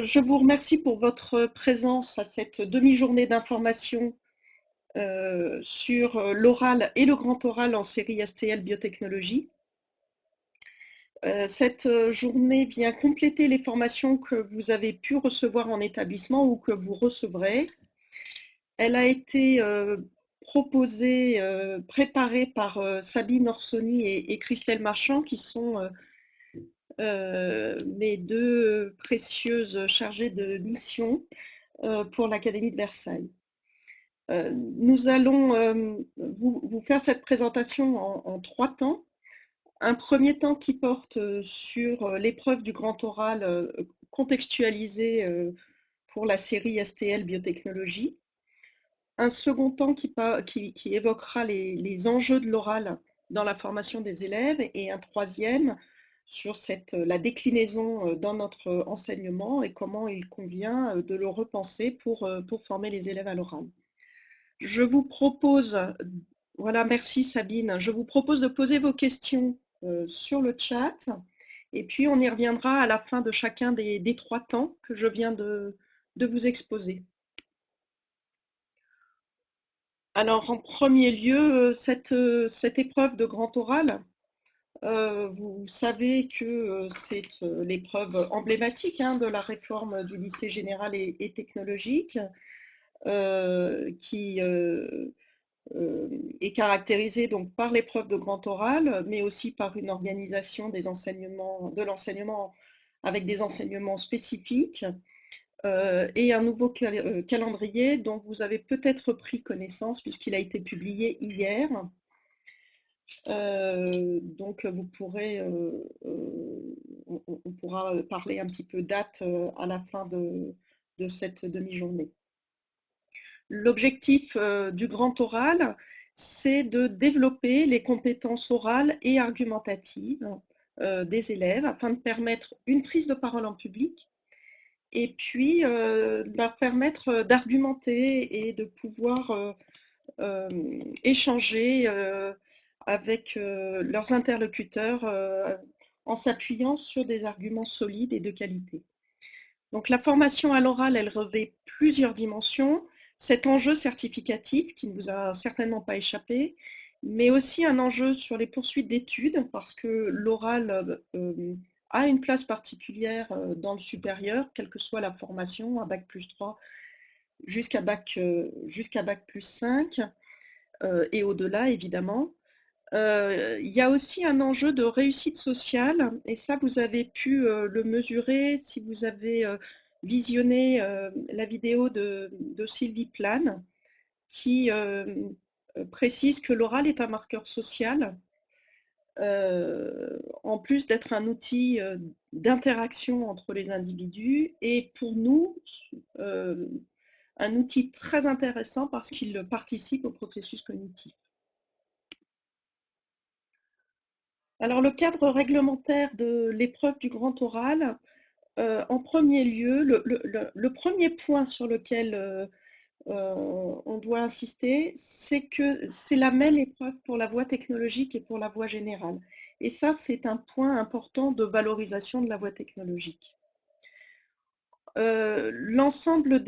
Je vous remercie pour votre présence à cette demi-journée d'information sur l'oral et le grand oral en série STL Biotechnologie. Cette journée vient compléter les formations que vous avez pu recevoir en établissement ou que vous recevrez. Elle a été proposée, préparée par Sabine Orsoni et Christelle Marchand, qui sont mes deux précieuses chargées de mission pour l'Académie de Versailles. Nous allons vous faire cette présentation en trois temps. Un premier temps qui porte sur l'épreuve du grand oral contextualisée pour la série STL Biotechnologie. Un second temps qui évoquera les enjeux de l'oral dans la formation des élèves, et un troisième sur la déclinaison dans notre enseignement et comment il convient de le repenser pour former les élèves à l'oral. Je vous propose, voilà, merci Sabine, je vous propose de poser vos questions sur le chat, et puis on y reviendra à la fin de chacun des trois temps que je viens de vous exposer. Alors, en premier lieu, cette épreuve de grand oral, vous savez que c'est l'épreuve emblématique de la réforme du lycée général et technologique, qui est caractérisée donc par l'épreuve de grand oral, mais aussi par une organisation des enseignements, de l'enseignement avec des enseignements spécifiques, et un nouveau calendrier dont vous avez peut-être pris connaissance puisqu'il a été publié hier. Donc vous pourrez, on pourra parler un petit peu date à la fin de cette demi-journée. L'objectif du grand oral, c'est de développer les compétences orales et argumentatives des élèves afin de permettre une prise de parole en public, et puis leur permettre d'argumenter et de pouvoir échanger avec leurs interlocuteurs en s'appuyant sur des arguments solides et de qualité. Donc la formation à l'oral, elle revêt plusieurs dimensions. Cet enjeu certificatif qui ne vous a certainement pas échappé, mais aussi un enjeu sur les poursuites d'études, parce que l'oral a une place particulière dans le supérieur, quelle que soit la formation, à bac+3 jusqu'à bac +5, et au-delà évidemment. Il y a aussi un enjeu de réussite sociale, et ça vous avez pu le mesurer si vous avez visionné la vidéo de Sylvie Plane, qui précise que l'oral est un marqueur social, en plus d'être un outil d'interaction entre les individus, et pour nous, un outil très intéressant parce qu'il participe au processus cognitif. Alors, le cadre réglementaire de l'épreuve du grand oral, en premier lieu, le premier point sur lequel on doit insister, c'est que c'est la même épreuve pour la voie technologique et pour la voie générale. Et ça, c'est un point important de valorisation de la voie technologique. L'ensemble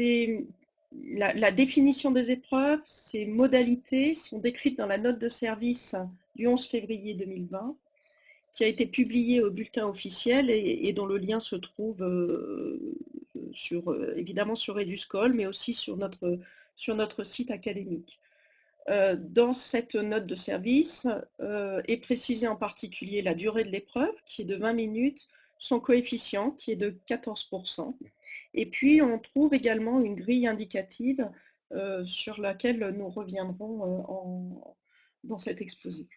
la définition des épreuves, ses modalités sont décrites dans la note de service du 11 février 2020, qui a été publiée au bulletin officiel et dont le lien se trouve évidemment sur Eduscol, mais aussi sur notre site académique. Dans cette note de service est précisée en particulier la durée de l'épreuve, qui est de 20 minutes, son coefficient, qui est de 14%. Et puis, on trouve également une grille indicative sur laquelle nous reviendrons dans cet exposé.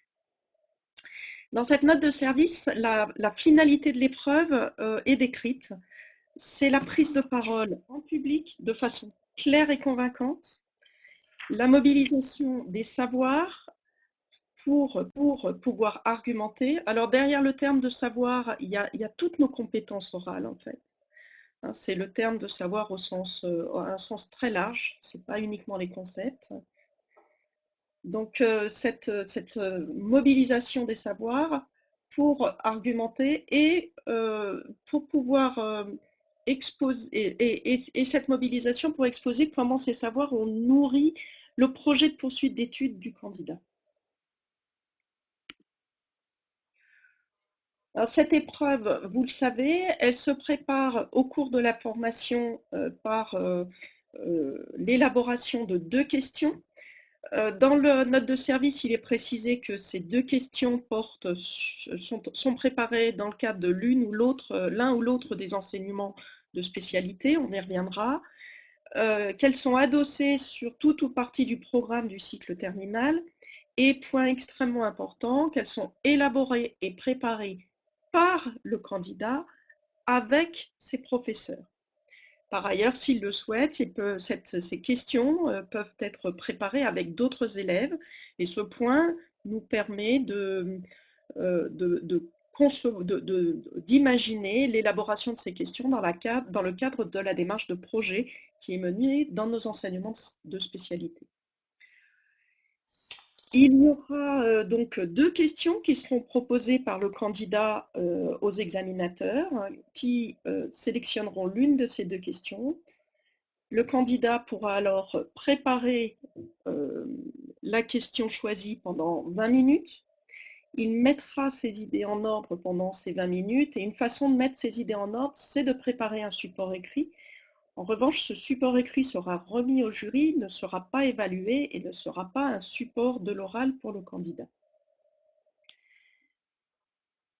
Dans cette note de service, la finalité de l'épreuve est décrite. C'est la prise de parole en public de façon claire et convaincante, la mobilisation des savoirs pour pouvoir argumenter. Alors derrière le terme de savoir, il y a toutes nos compétences orales en fait. C'est le terme de savoir au un sens très large, ce n'est pas uniquement les concepts. Donc cette mobilisation des savoirs pour argumenter et pour pouvoir et cette mobilisation pour exposer comment ces savoirs ont nourri le projet de poursuite d'études du candidat. Alors, cette épreuve, vous le savez, elle se prépare au cours de la formation par l'élaboration de 2 questions. Dans le note de service, il est précisé que ces 2 questions sont préparées dans le cadre de l'un ou l'autre des enseignements de spécialité, on y reviendra, qu'elles sont adossées sur tout ou partie du programme du cycle terminal et, point extrêmement important, qu'elles sont élaborées et préparées par le candidat avec ses professeurs. Par ailleurs, s'il le souhaite, ces questions peuvent être préparées avec d'autres élèves et ce point nous permet d'imaginer l'élaboration de ces questions dans le cadre de la démarche de projet qui est menée dans nos enseignements de spécialité. Il y aura donc 2 questions qui seront proposées par le candidat aux examinateurs qui sélectionneront l'une de ces 2 questions. Le candidat pourra alors préparer la question choisie pendant 20 minutes. Il mettra ses idées en ordre pendant ces 20 minutes et une façon de mettre ses idées en ordre, c'est de préparer un support écrit. En revanche, ce support écrit sera remis au jury, ne sera pas évalué et ne sera pas un support de l'oral pour le candidat.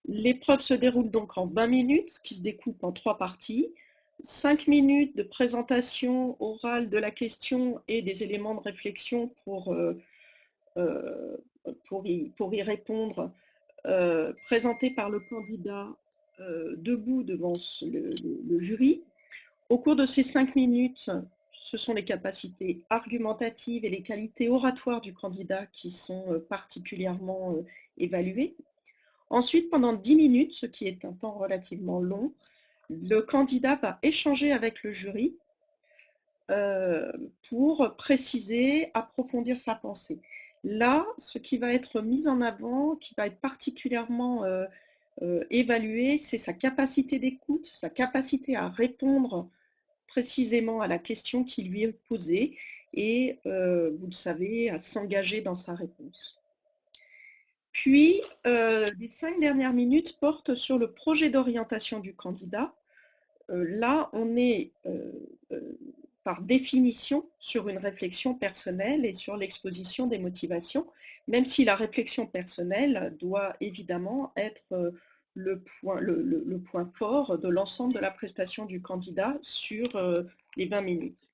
L'épreuve se déroule donc en 20 minutes, qui se découpe en 3 parties. 5 minutes de présentation orale de la question et des éléments de réflexion pour y répondre, présentés par le candidat debout devant le jury. Au cours de ces 5 minutes, ce sont les capacités argumentatives et les qualités oratoires du candidat qui sont particulièrement évaluées. Ensuite, pendant 10 minutes, ce qui est un temps relativement long, le candidat va échanger avec le jury pour préciser, approfondir sa pensée. Là, ce qui va être mis en avant, qui va être particulièrement évalué, c'est sa capacité d'écoute, sa capacité à répondre précisément à la question qui lui est posée et, vous le savez, à s'engager dans sa réponse. Puis, les 5 dernières minutes portent sur le projet d'orientation du candidat. Là, on est par définition sur une réflexion personnelle et sur l'exposition des motivations, même si la réflexion personnelle doit évidemment être le point fort de l'ensemble de la prestation du candidat sur les 20 minutes.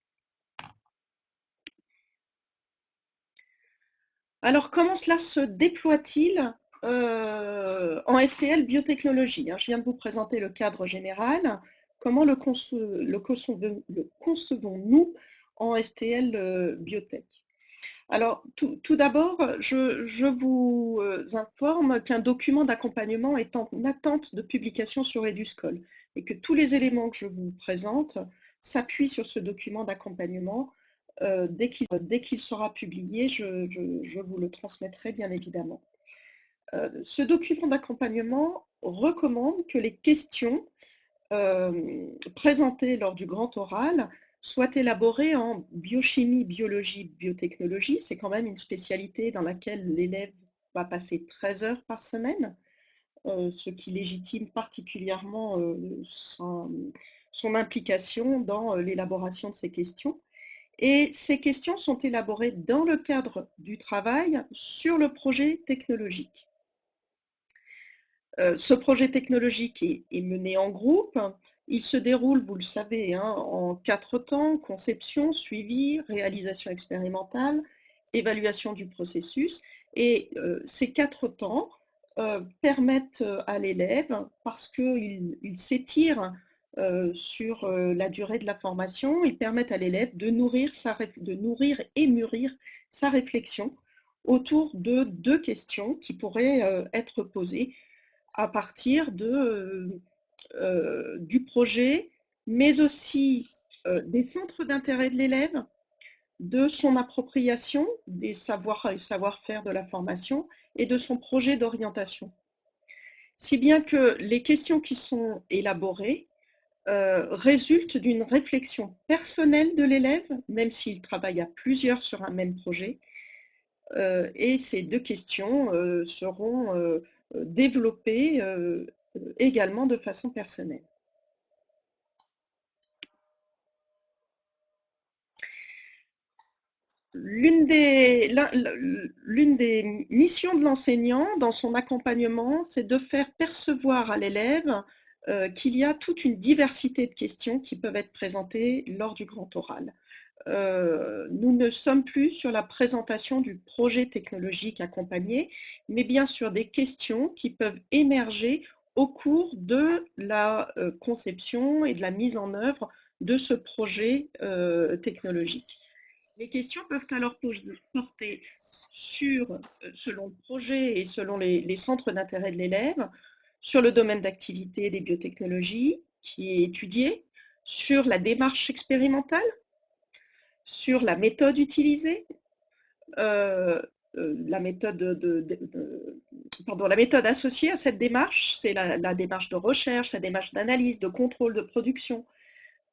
Alors, comment cela se déploie-t-il en STL biotechnologie? Je viens de vous présenter le cadre général. Comment le concevons-nous en STL biotech? Alors, tout d'abord, je vous informe qu'un document d'accompagnement est en attente de publication sur EduSchool et que tous les éléments que je vous présente s'appuient sur ce document d'accompagnement. Dès qu'il sera publié, je vous le transmettrai bien évidemment. Ce document d'accompagnement recommande que les questions présentées lors du grand oral soient élaborées en biochimie, biologie, biotechnologie. C'est quand même une spécialité dans laquelle l'élève va passer 13 heures par semaine, ce qui légitime particulièrement son implication dans l'élaboration de ces questions. Et ces questions sont élaborées dans le cadre du travail sur le projet technologique. Ce projet technologique est mené en groupe. Il se déroule, vous le savez, en 4 temps: conception, suivi, réalisation expérimentale, évaluation du processus. Et ces 4 temps permettent à l'élève, parce qu'ils s'étirent sur la durée de la formation, ils permettent à l'élève de nourrir et mûrir sa réflexion autour de 2 questions qui pourraient être posées à partir du projet, mais aussi des centres d'intérêt de l'élève, de son appropriation des savoir-faire de la formation et de son projet d'orientation. Si bien que les questions qui sont élaborées résulte d'une réflexion personnelle de l'élève, même s'il travaille à plusieurs sur un même projet. Et ces 2 questions, seront, développées, également de façon personnelle. L'une des missions de l'enseignant dans son accompagnement, c'est de faire percevoir à l'élève, qu'il y a toute une diversité de questions qui peuvent être présentées lors du grand oral. Nous ne sommes plus sur la présentation du projet technologique accompagné, mais bien sur des questions qui peuvent émerger au cours de la conception et de la mise en œuvre de ce projet technologique. Les questions peuvent alors porter sur, selon le projet et selon les centres d'intérêt de l'élève, sur le domaine d'activité des biotechnologies qui est étudié, sur la démarche expérimentale, sur la méthode utilisée, la méthode la méthode associée à cette démarche, c'est la démarche de recherche, la démarche d'analyse, de contrôle de production,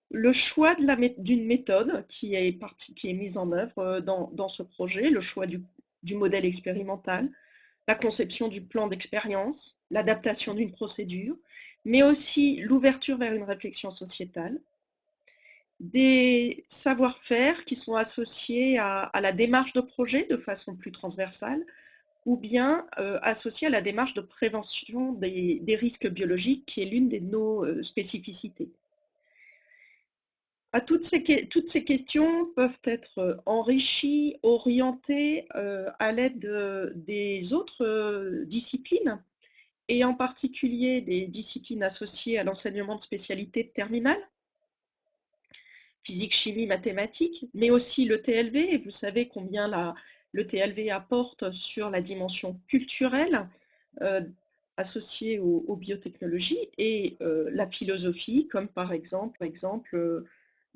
le choix d'une méthode qui est mise en œuvre dans ce projet, le choix du modèle expérimental, la conception du plan d'expérience, l'adaptation d'une procédure, mais aussi l'ouverture vers une réflexion sociétale, des savoir-faire qui sont associés à la démarche de projet de façon plus transversale, ou bien associés à la démarche de prévention des risques biologiques, qui est l'une de nos spécificités. Toutes ces questions peuvent être enrichies, orientées à l'aide des autres disciplines, et en particulier des disciplines associées à l'enseignement de spécialité de terminale, physique, chimie, mathématiques, mais aussi le TLV. Et vous savez combien le TLV apporte sur la dimension culturelle euh, associée aux biotechnologies, et la philosophie, comme par exemple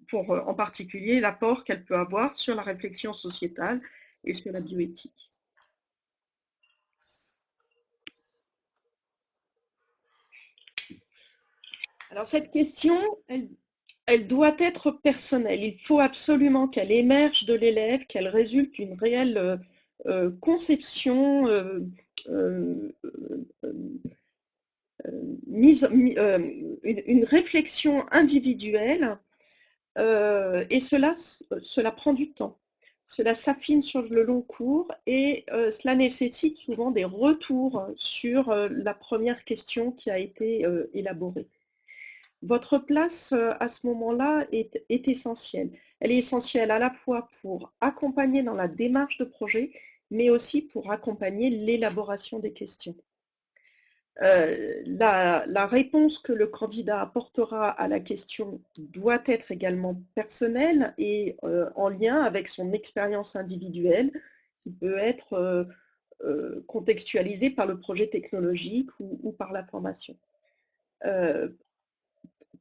pour en particulier l'apport qu'elle peut avoir sur la réflexion sociétale et sur la bioéthique. Alors cette question, elle doit être personnelle. Il faut absolument qu'elle émerge de l'élève, qu'elle résulte d'une réelle conception, euh, euh, une réflexion individuelle, et cela prend du temps. Cela s'affine sur le long cours, et cela nécessite souvent des retours sur la première question qui a été élaborée. Votre place à ce moment-là est essentielle. Elle est essentielle à la fois pour accompagner dans la démarche de projet, mais aussi pour accompagner l'élaboration des questions. La réponse que le candidat apportera à la question doit être également personnelle et en lien avec son expérience individuelle, qui peut être contextualisée par le projet technologique ou par la formation.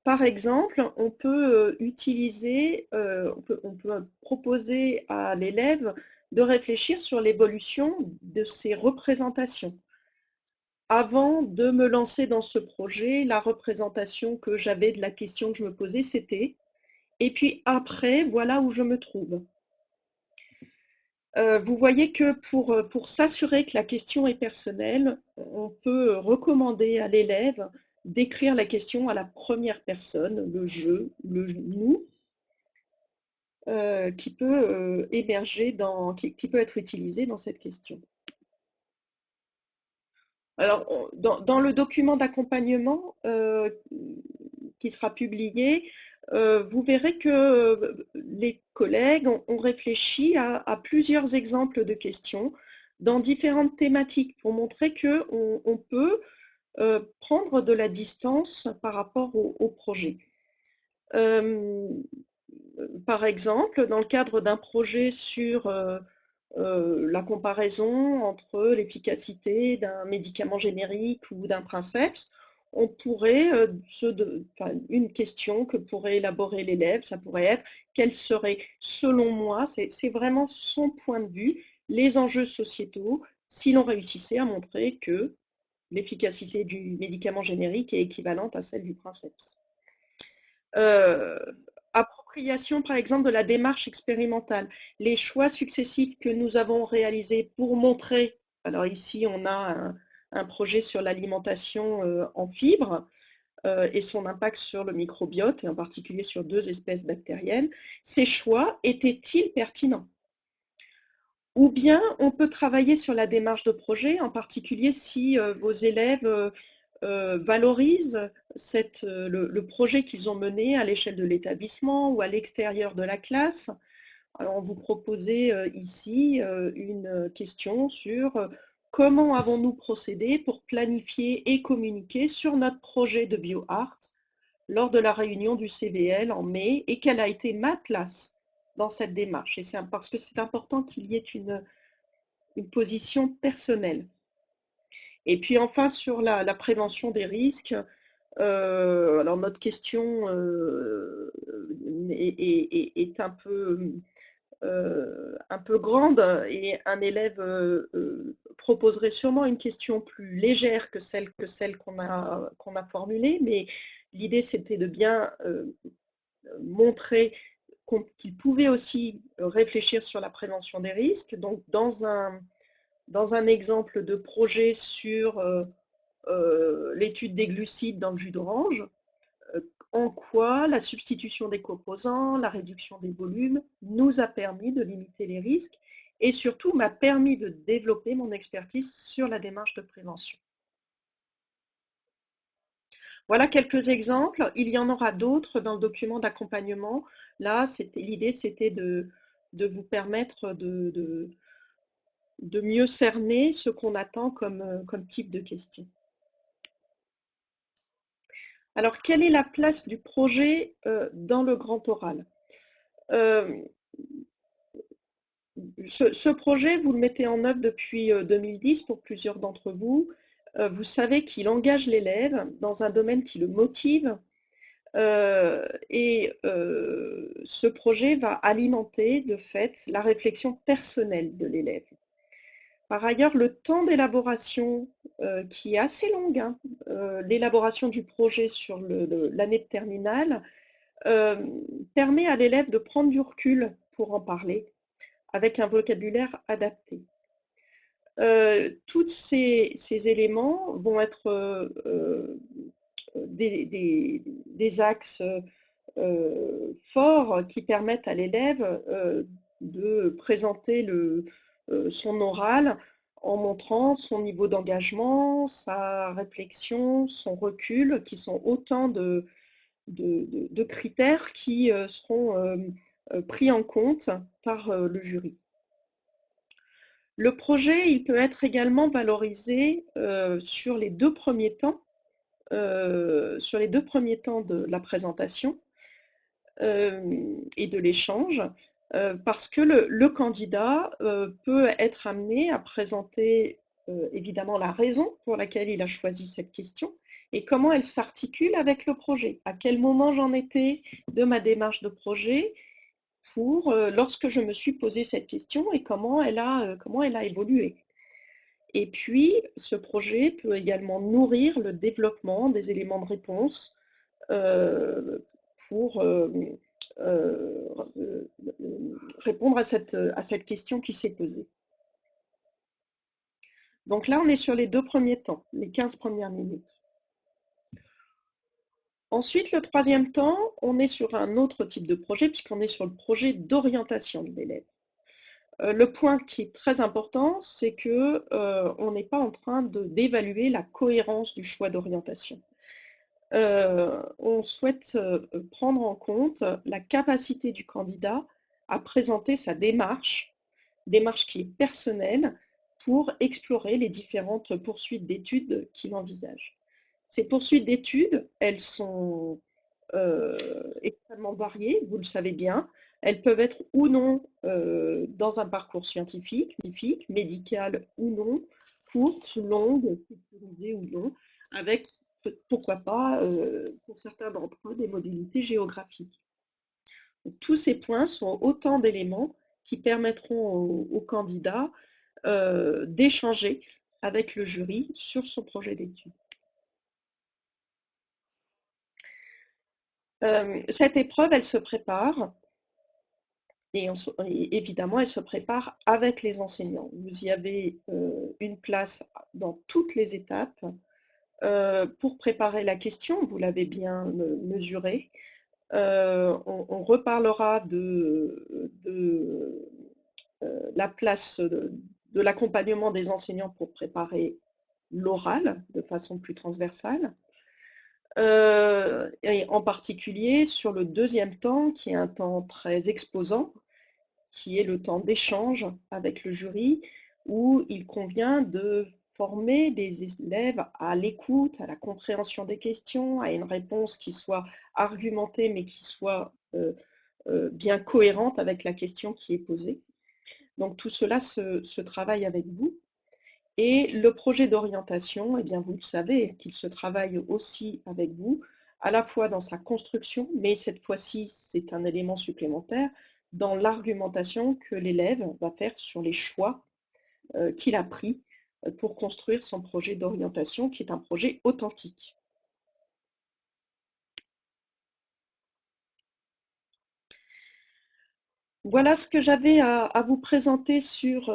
Par exemple, on peut on peut proposer à l'élève de réfléchir sur l'évolution de ses représentations. Avant de me lancer dans ce projet, la représentation que j'avais de la question que je me posais, c'était, et puis après, voilà où je me trouve. Vous voyez que pour s'assurer que la question est personnelle, on peut recommander à l'élève d'écrire la question à la première personne, le je, le nous, qui peut émerger qui peut être utilisé dans cette question. Alors, dans le document d'accompagnement qui sera publié, vous verrez que les collègues ont réfléchi à plusieurs exemples de questions dans différentes thématiques pour montrer qu'on peut prendre de la distance par rapport au projet. Par exemple, dans le cadre d'un projet sur la comparaison entre l'efficacité d'un médicament générique ou d'un princeps, on pourrait, une question que pourrait élaborer l'élève, ça pourrait être quels seraient, selon moi, c'est vraiment son point de vue, les enjeux sociétaux si l'on réussissait à montrer que l'efficacité du médicament générique est équivalente à celle du princeps. Euh, Appropriation, par exemple, de la démarche expérimentale. Les choix successifs que nous avons réalisés pour montrer, alors ici on a un projet sur l'alimentation en fibres et son impact sur le microbiote, et en particulier sur 2 espèces bactériennes. Ces choix étaient-ils pertinents? Ou bien on peut travailler sur la démarche de projet, en particulier si vos élèves valorisent le projet qu'ils ont mené à l'échelle de l'établissement ou à l'extérieur de la classe. Alors, on vous proposait ici une question sur comment avons-nous procédé pour planifier et communiquer sur notre projet de BioArt lors de la réunion du CVL en mai, et quelle a été ma place dans cette démarche. Et c'est parce que c'est important qu'il y ait une position personnelle. Et puis enfin, sur la prévention des risques, alors notre question est un peu grande, et un élève proposerait sûrement une question plus légère que celle qu'on a formulée, mais l'idée c'était de bien montrer qu'il pouvait aussi réfléchir sur la prévention des risques. Donc dans un exemple de projet sur l'étude des glucides dans le jus d'orange, en quoi la substitution des composants, la réduction des volumes nous a permis de limiter les risques et surtout m'a permis de développer mon expertise sur la démarche de prévention. Voilà quelques exemples. Il y en aura d'autres dans le document d'accompagnement. Là, l'idée, c'était de vous permettre de mieux cerner ce qu'on attend comme type de question. Alors, quelle est la place du projet dans le grand oral? Ce projet, vous le mettez en œuvre depuis 2010 pour plusieurs d'entre vous. Vous savez qu'il engage l'élève dans un domaine qui le motive, et ce projet va alimenter de fait la réflexion personnelle de l'élève. Par ailleurs, le temps d'élaboration, qui est assez long, hein, l'élaboration du projet sur l'année de terminale, permet à l'élève de prendre du recul pour en parler, avec un vocabulaire adapté. Tous ces éléments vont être des axes forts qui permettent à l'élève de présenter son oral en montrant son niveau d'engagement, sa réflexion, son recul, qui sont autant de critères qui seront pris en compte par le jury. Le projet, il peut être également valorisé sur les 2 premiers temps, de la présentation et de l'échange, parce que le candidat peut être amené à présenter évidemment la raison pour laquelle il a choisi cette question et comment elle s'articule avec le projet. À quel moment j'en étais de ma démarche de projet pour lorsque je me suis posé cette question et comment elle a évolué. Et puis, ce projet peut également nourrir le développement des éléments de réponse euh, pour répondre à cette question qui s'est posée. Donc là, on est sur les 2 premiers temps, les 15 premières minutes. Ensuite, le 3e temps, on est sur un autre type de projet, puisqu'on est sur le projet d'orientation de l'élève. Le point qui est très important, c'est qu'on n'est pas en train d'évaluer la cohérence du choix d'orientation. On souhaite prendre en compte la capacité du candidat à présenter sa démarche qui est personnelle, pour explorer les différentes poursuites d'études qu'il envisage. Ces poursuites d'études, elles sont extrêmement variées, vous le savez bien. Elles peuvent être ou non dans un parcours scientifique, médical ou non, courte, longue, sécurisée ou non, avec pourquoi pas, pour certains d'entre eux, des mobilités géographiques. Donc, tous ces points sont autant d'éléments qui permettront au candidat d'échanger avec le jury sur son projet d'étude. Cette épreuve, elle se prépare et évidemment, elle se prépare avec les enseignants. Vous y avez une place dans toutes les étapes pour préparer la question, vous l'avez bien mesuré. On reparlera de la place de l'accompagnement des enseignants pour préparer l'oral de façon plus transversale. Et en particulier sur le deuxième temps, qui est un temps très exposant, qui est le temps d'échange avec le jury, où il convient de former des élèves à l'écoute, à la compréhension des questions, à une réponse qui soit argumentée, mais qui soit bien cohérente avec la question qui est posée. Donc tout cela se travaille avec vous. Et le projet d'orientation, eh bien, vous le savez, qu'il se travaille aussi avec vous, à la fois dans sa construction, mais cette fois-ci, c'est un élément supplémentaire, dans l'argumentation que l'élève va faire sur les choix qu'il a pris pour construire son projet d'orientation, qui est un projet authentique. Voilà ce que j'avais à vous présenter sur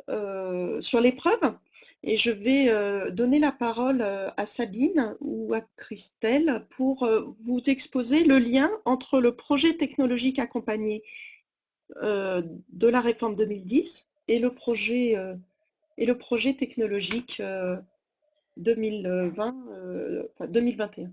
l'épreuve. Et je vais donner la parole à Sabine ou à Christelle pour vous exposer le lien entre le projet technologique accompagné de la réforme 2010 et le projet technologique 2020, enfin 2021.